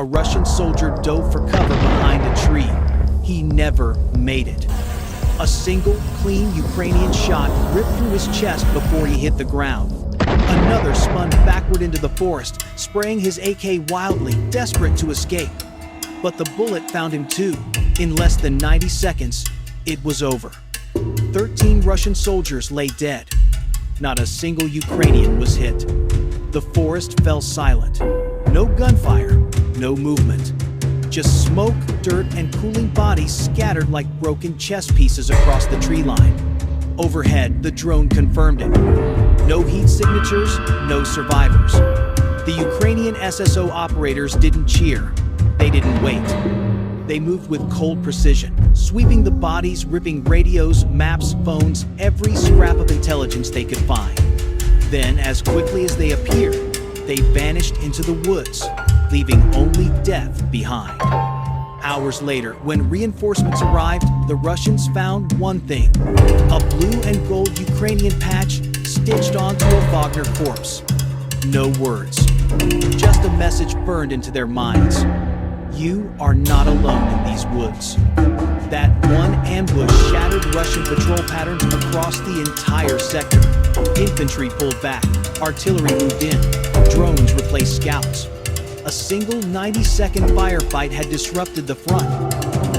a Russian soldier dove for cover behind a tree. He never made it. A single, clean Ukrainian shot ripped through his chest before he hit the ground. Another spun backward into the forest, spraying his AK wildly, desperate to escape. But the bullet found him too. In less than 90 seconds, it was over. 13 Russian soldiers lay dead. Not a single Ukrainian was hit. The forest fell silent. No gunfire, no movement. Just smoke, dirt, and cooling bodies scattered like broken chess pieces across the tree line. Overhead, the drone confirmed it. No heat signatures, no survivors. The Ukrainian SSO operators didn't cheer. They didn't wait. They moved with cold precision, sweeping the bodies, ripping radios, maps, phones, every scrap of intelligence they could find. Then, as quickly as they appeared, they vanished into the woods, leaving only death behind. Hours later, when reinforcements arrived, the Russians found one thing: a blue and gold Ukrainian patch stitched onto a Wagner corpse. No words, just a message burned into their minds. You are not alone in these woods. That one ambush shattered Russian patrol patterns across the entire sector. Infantry pulled back, artillery moved in, drones replaced scouts. A single 90-second firefight had disrupted the front.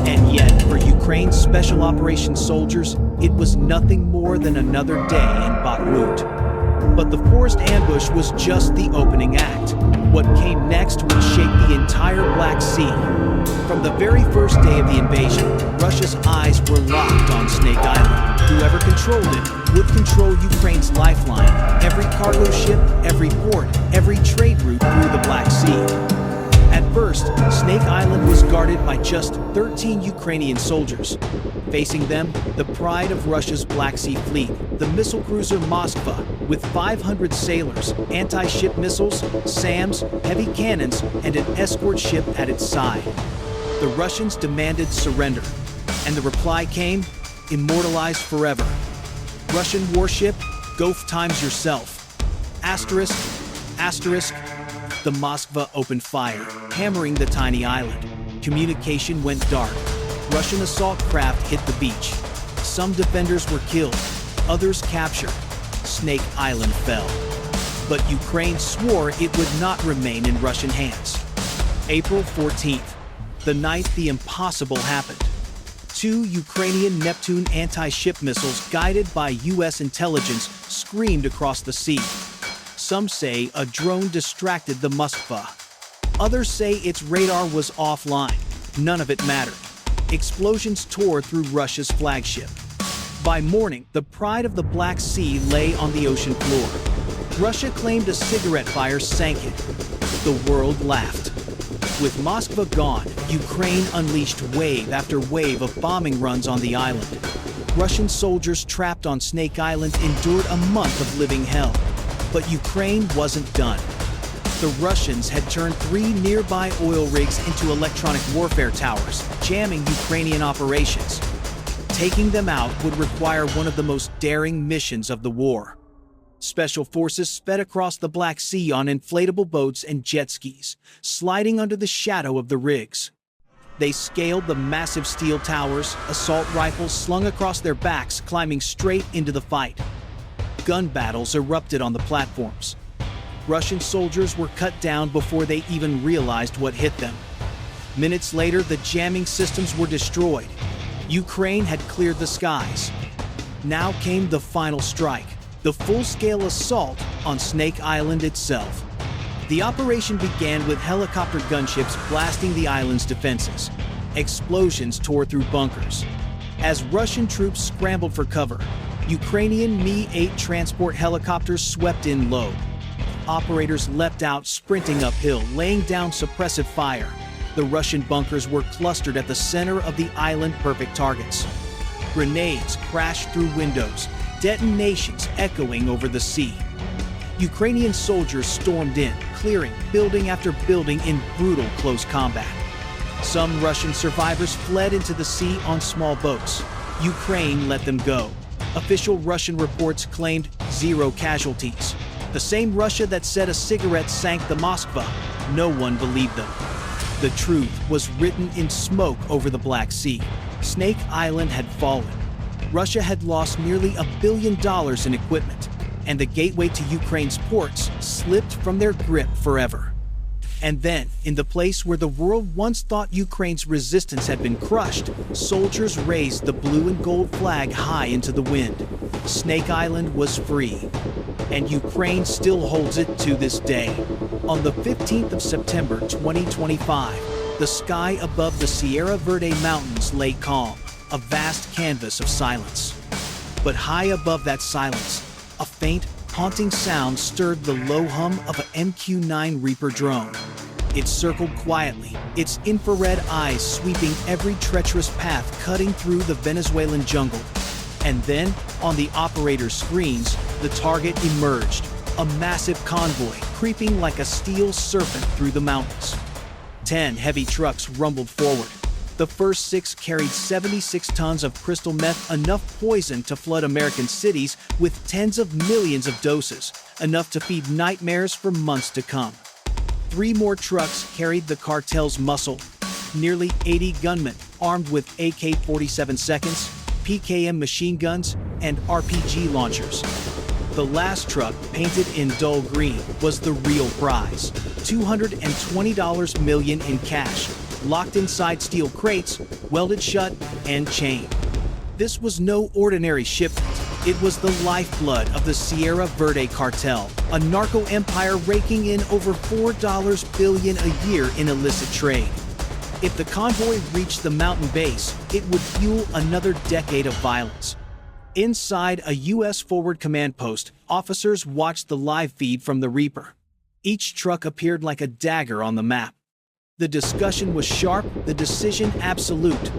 And yet, for Ukraine's special operations soldiers, it was nothing more than another day in Bakhmut. But the forest ambush was just the opening act. What came next would shake the entire Black Sea. From the very first day of the invasion, Russia's eyes were locked on Snake Island. Whoever controlled it would control Ukraine's lifeline, every cargo ship, every port, every trade route through the Black Sea. At first, Snake Island was guarded by just 13 Ukrainian soldiers. Facing them, the pride of Russia's Black Sea Fleet, the missile cruiser Moskva, with 500 sailors, anti-ship missiles, SAMs, heavy cannons, and an escort ship at its side. The Russians demanded surrender, and the reply came, immortalized forever. Russian warship, go times yourself. Asterisk, asterisk. The Moskva opened fire, hammering the tiny island. Communication went dark. Russian assault craft hit the beach. Some defenders were killed, others captured. Snake Island fell. But Ukraine swore it would not remain in Russian hands. April 14th, the night the impossible happened. 2 Ukrainian Neptune anti-ship missiles guided by U.S. intelligence screamed across the sea. Some say a drone distracted the Moskva. Others say its radar was offline. None of it mattered. Explosions tore through Russia's flagship. By morning, the pride of the Black Sea lay on the ocean floor. Russia claimed a cigarette fire sank it. The world laughed. With Moskva gone, Ukraine unleashed wave after wave of bombing runs on the island. Russian soldiers trapped on Snake Island endured a month of living hell. But Ukraine wasn't done. The Russians had turned 3 nearby oil rigs into electronic warfare towers, jamming Ukrainian operations. Taking them out would require one of the most daring missions of the war. Special forces sped across the Black Sea on inflatable boats and jet skis, sliding under the shadow of the rigs. They scaled the massive steel towers, assault rifles slung across their backs, climbing straight into the fight. Gun battles erupted on the platforms. Russian soldiers were cut down before they even realized what hit them. Minutes later, the jamming systems were destroyed. Ukraine had cleared the skies. Now came the final strike, the full-scale assault on Snake Island itself. The operation began with helicopter gunships blasting the island's defenses. Explosions tore through bunkers. As Russian troops scrambled for cover, Ukrainian Mi-8 transport helicopters swept in low. Operators leapt out, sprinting uphill, laying down suppressive fire. The Russian bunkers were clustered at the center of the island, perfect targets. Grenades crashed through windows, detonations echoing over the sea. Ukrainian soldiers stormed in, clearing building after building in brutal close combat. Some Russian survivors fled into the sea on small boats. Ukraine let them go. Official Russian reports claimed 0 casualties. The same Russia that said a cigarette sank the Moskva. No one believed them. The truth was written in smoke over the Black Sea. Snake Island had fallen. Russia had lost nearly $1 billion in equipment, and the gateway to Ukraine's ports slipped from their grip forever. And then, in the place where the world once thought Ukraine's resistance had been crushed, soldiers raised the blue and gold flag high into the wind. Snake Island was free, and Ukraine still holds it to this day. On the 15th of September 2025, the sky above the Sierra Verde Mountains lay calm, a vast canvas of silence. But high above that silence, a faint, haunting sound stirred the low hum of an MQ-9 Reaper drone. It circled quietly, its infrared eyes sweeping every treacherous path cutting through the Venezuelan jungle. And then, on the operator's screens, the target emerged, a massive convoy creeping like a steel serpent through the mountains. 10 heavy trucks rumbled forward. The first 6 carried 76 tons of crystal meth, enough poison to flood American cities with tens of millions of doses, enough to feed nightmares for months to come. 3 more trucks carried the cartel's muscle, nearly 80 gunmen armed with AK-47 seconds, PKM machine guns, and RPG launchers. The last truck, painted in dull green, was the real prize. $220 million in cash, locked inside steel crates, welded shut, and chained. This was no ordinary shipment. It was the lifeblood of the Sierra Verde cartel, a narco empire raking in over $4 billion a year in illicit trade. If the convoy reached the mountain base, it would fuel another decade of violence. Inside a U.S. forward command post, officers watched the live feed from the Reaper. Each truck appeared like a dagger on the map. The discussion was sharp, the decision absolute.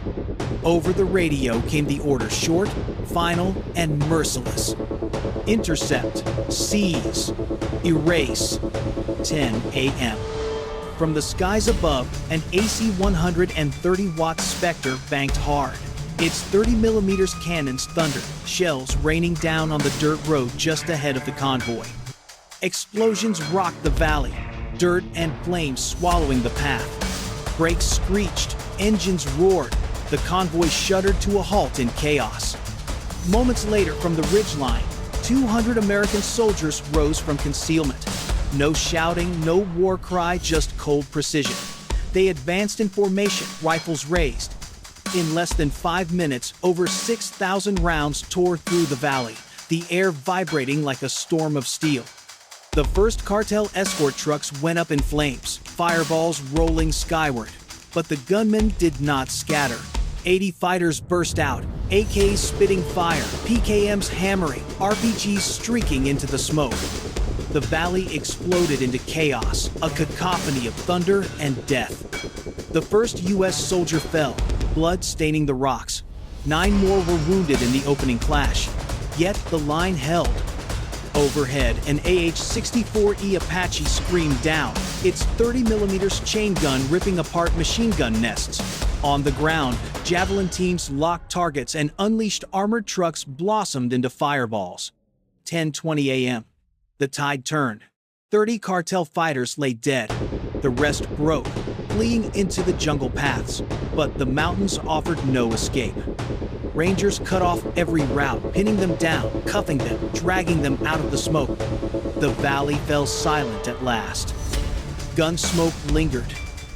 Over the radio came the order, short, final, and merciless. Intercept, seize, erase. 10 a.m. From the skies above, an AC 130-watt Spectre banked hard. Its 30mm cannons thundered, shells raining down on the dirt road just ahead of the convoy. Explosions rocked the valley, dirt and flames swallowing the path. Brakes screeched, engines roared, the convoy shuddered to a halt in chaos. Moments later, from the ridgeline, 200 American soldiers rose from concealment. No shouting, no war cry, just cold precision. They advanced in formation, rifles raised. In less than 5 minutes, over 6,000 rounds tore through the valley, the air vibrating like a storm of steel. The first cartel escort trucks went up in flames, fireballs rolling skyward. But the gunmen did not scatter. 80 fighters burst out, AKs spitting fire, PKMs hammering, RPGs streaking into the smoke. The valley exploded into chaos, a cacophony of thunder and death. The first U.S. soldier fell, blood staining the rocks. 9 more were wounded in the opening clash. Yet the line held. Overhead, an AH-64E Apache screamed down, its 30mm chain gun ripping apart machine gun nests. On the ground, Javelin teams locked targets and unleashed armored trucks blossomed into fireballs. 10:20 a.m. The tide turned. 30 cartel fighters lay dead. The rest broke, fleeing into the jungle paths. But the mountains offered no escape. Rangers cut off every route, pinning them down, cuffing them, dragging them out of the smoke. The valley fell silent at last. Gun smoke lingered,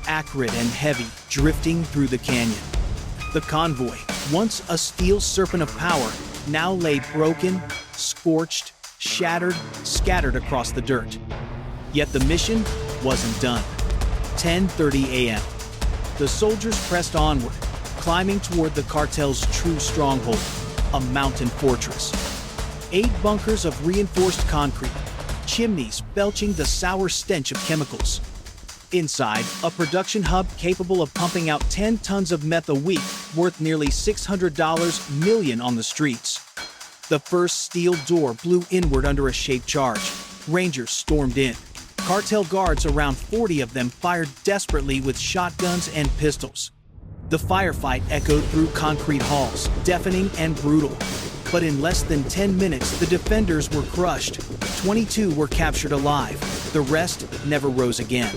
acrid and heavy, drifting through the canyon. The convoy, once a steel serpent of power, now lay broken, scorched, shattered, scattered across the dirt. Yet the mission wasn't done. 10:30 a.m. The soldiers pressed onward, climbing toward the cartel's true stronghold, a mountain fortress. 8 bunkers of reinforced concrete, chimneys belching the sour stench of chemicals. Inside, a production hub capable of pumping out 10 tons of meth a week, worth nearly $600 million on the streets. The first steel door blew inward under a shaped charge. Rangers stormed in. Cartel guards, around 40 of them, fired desperately with shotguns and pistols. The firefight echoed through concrete halls, deafening and brutal. But in less than 10 minutes, the defenders were crushed. 22 were captured alive. The rest never rose again.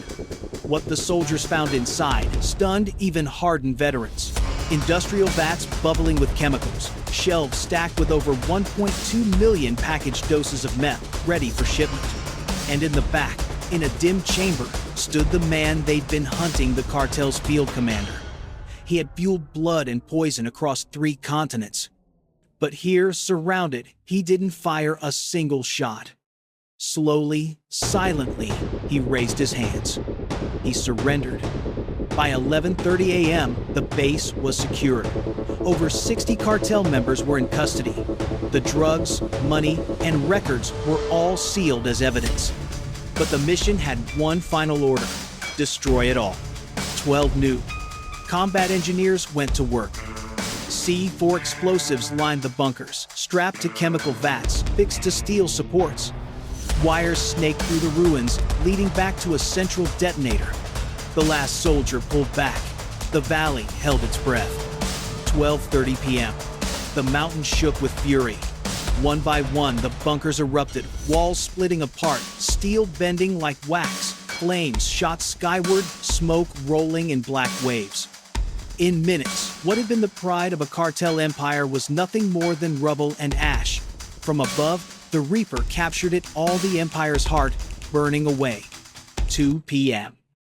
What the soldiers found inside stunned even hardened veterans. Industrial vats bubbling with chemicals, shelves stacked with over 1.2 million packaged doses of meth ready for shipment. And in the back, in a dim chamber, stood the man they'd been hunting, the cartel's field commander. He had fueled blood and poison across 3 continents. But here, surrounded, he didn't fire a single shot. Slowly, silently, he raised his hands. He surrendered. By 11:30 a.m., the base was secured. Over 60 cartel members were in custody. The drugs, money, and records were all sealed as evidence. But the mission had one final order: destroy it all. 12 new combat engineers went to work. C4 explosives lined the bunkers, strapped to chemical vats, fixed to steel supports. Wires snaked through the ruins, leading back to a central detonator. The last soldier pulled back. The valley held its breath. 12:30 p.m. The mountain shook with fury. One by one, the bunkers erupted, walls splitting apart, steel bending like wax. Flames shot skyward, smoke rolling in black waves. In minutes, what had been the pride of a cartel empire was nothing more than rubble and ash. From above, the Reaper captured it, all the empire's heart burning away. 2 p.m.